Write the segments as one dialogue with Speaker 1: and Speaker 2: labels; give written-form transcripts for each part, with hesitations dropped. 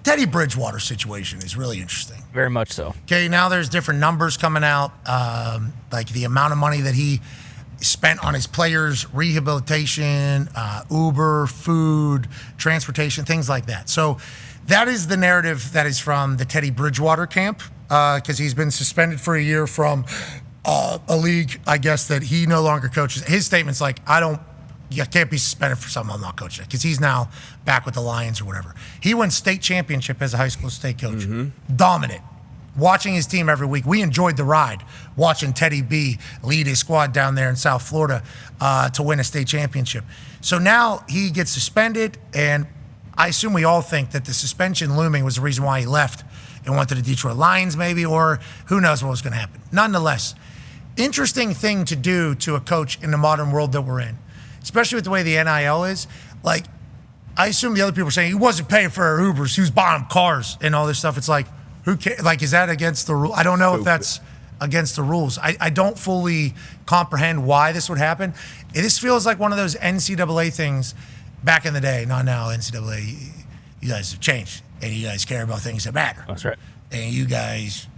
Speaker 1: Teddy Bridgewater situation is really interesting.
Speaker 2: Very much so.
Speaker 1: Okay, now there's different numbers coming out, like the amount of money that he spent on his players, rehabilitation, Uber, food, transportation, things like that. So that is the narrative that is from the Teddy Bridgewater camp, because he's been suspended for a year from a league, I guess, that he no longer coaches. His statement's like, you can't be suspended for something I'm not coaching, because he's now back with the Lions or whatever. He won state championship as a high school state coach. Dominant. Watching his team every week. We enjoyed the ride, watching Teddy B lead his squad down there in South Florida to win a state championship. So now he gets suspended, and I assume we all think that the suspension looming was the reason why he left and went to the Detroit Lions maybe, or who knows what was going to happen. Nonetheless, interesting thing to do to a coach in the modern world that we're in, especially with the way the NIL is. Like, I assume the other people are saying he wasn't paying for our Ubers, he was buying cars and all this stuff. It's like, who cares? Like, is that against the rule? I don't know if that's against the rules. I don't fully comprehend why this would happen. This feels like one of those NCAA things back in the day. Not now, NCAA. You guys have changed, and you guys care about things that matter.
Speaker 2: That's right.
Speaker 1: And you guys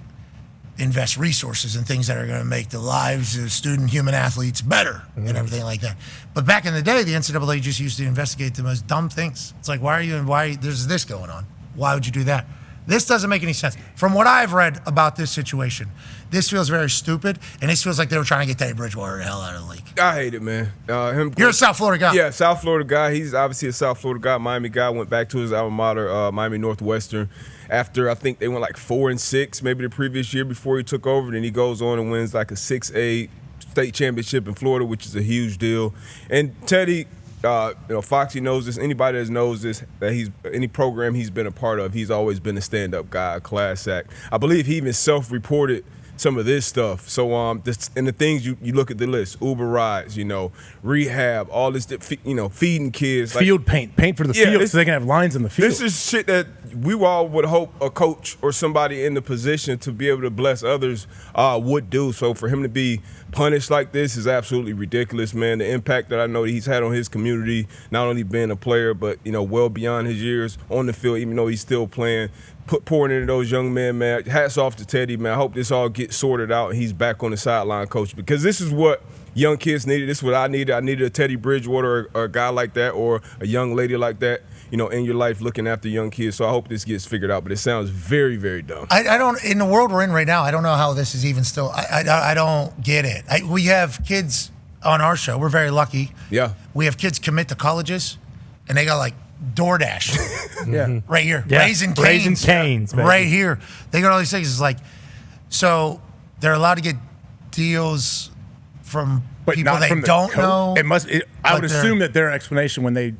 Speaker 1: invest resources in things that are going to make the lives of student human athletes better and everything like that. But back in the day, the NCAA just used to investigate the most dumb things. It's like, why there's this going on? Why would you do that? This doesn't make any sense. From what I've read about this situation, this feels very stupid, and this feels like they were trying to get Teddy Bridgewater the hell out of the league.
Speaker 3: I hate it, man.
Speaker 1: You're a South Florida guy.
Speaker 3: Yeah, South Florida guy. He's obviously a South Florida guy, Miami guy. Went back to his alma mater, Miami Northwestern, after I think they went like 4-6 maybe the previous year before he took over. Then he goes on and wins like a 6A state championship in Florida, which is a huge deal. And Teddy, Foxy knows this. Anybody that knows this, that any program he's been a part of, he's always been a stand-up guy, a class act. I believe he even self-reported some of this stuff. So, and the things you look at the list: Uber rides, rehab, all this, feeding kids,
Speaker 4: field paint for the field, so they can have lines in the field.
Speaker 3: This is shit that we all would hope a coach or somebody in the position to be able to bless others would do. So for him to be punished like this is absolutely ridiculous, man. The impact that I know that he's had on his community, not only being a player, but well beyond his years on the field, even though he's still playing, pouring into those young men, man. Hats off to Teddy, man. I hope this all gets sorted out and he's back on the sideline coach, because this is what young kids needed. This is what I needed. I needed a Teddy Bridgewater or a guy like that, or a young lady like that, in your life looking after young kids. So I hope this gets figured out, but it sounds very, very dumb.
Speaker 1: I don't, in the world we're in right now, I don't know how this is even still, I don't get it. We have kids on our show. We're very lucky.
Speaker 3: Yeah.
Speaker 1: We have kids commit to colleges, and they got like DoorDash.
Speaker 4: Yeah.
Speaker 1: Right here.
Speaker 2: Yeah.
Speaker 1: Raising Cane's.
Speaker 2: Baby.
Speaker 1: Right here. They got all these things. It's like, so they're allowed to get deals from people
Speaker 4: not
Speaker 1: they
Speaker 4: from the
Speaker 1: don't
Speaker 4: coach.
Speaker 1: know.
Speaker 4: I would assume that their explanation when they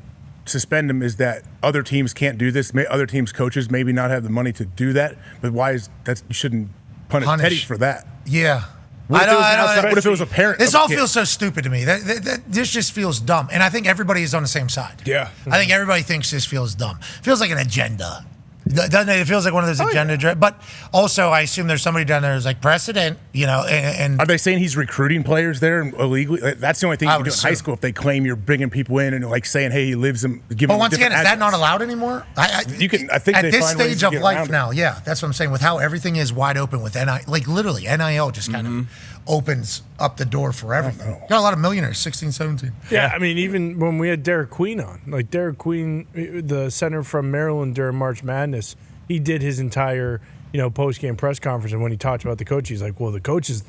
Speaker 4: suspend him is that other teams can't do this. Other teams' coaches maybe not have the money to do that. But why is that? You shouldn't punish Teddy for that.
Speaker 1: Yeah.
Speaker 4: What if it was a parent?
Speaker 1: This all feels so stupid to me. This just feels dumb. And I think everybody is on the same side.
Speaker 3: Yeah.
Speaker 1: I think everybody thinks this feels dumb. Feels like an agenda. Doesn't it? It feels like one of those agenda. But also, I assume there's somebody down there who's like precedent, and
Speaker 4: are they saying he's recruiting players there illegally? That's the only thing you can do in high school if they claim you're bringing people in and like saying, hey, he lives in.
Speaker 1: But once again, is that not allowed anymore?
Speaker 4: I think
Speaker 1: at this stage of life now, yeah, that's what I'm saying. With how everything is wide open with NIL, like literally NIL just kind of opens up the door for everything. Got a lot of millionaires, 16, 17.
Speaker 5: Yeah, I mean, even when we had Derek Queen on, like Derek Queen, the center from Maryland during March Madness, he did his entire, post-game press conference, and when he talked about the coach, he's like, well, the coach is,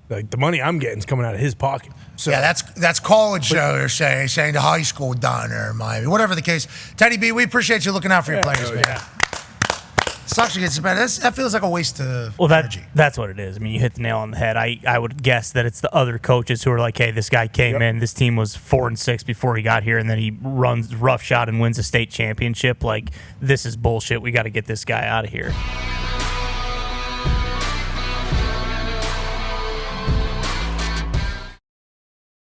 Speaker 5: like, the money I'm getting is coming out of his pocket. So,
Speaker 1: yeah, that's college they're saying to high school Dahn or Miami, whatever the case. Teddy B, we appreciate you looking out for your players, man.
Speaker 5: Yeah.
Speaker 1: Sucks to get suspended. That feels like a waste of energy.
Speaker 2: That's what it is. I mean, you hit the nail on the head. I would guess that it's the other coaches who are like, hey, this guy came in, this team was 4-6 before he got here, and then he runs roughshod and wins a state championship. Like, this is bullshit. We got to get this guy out of here.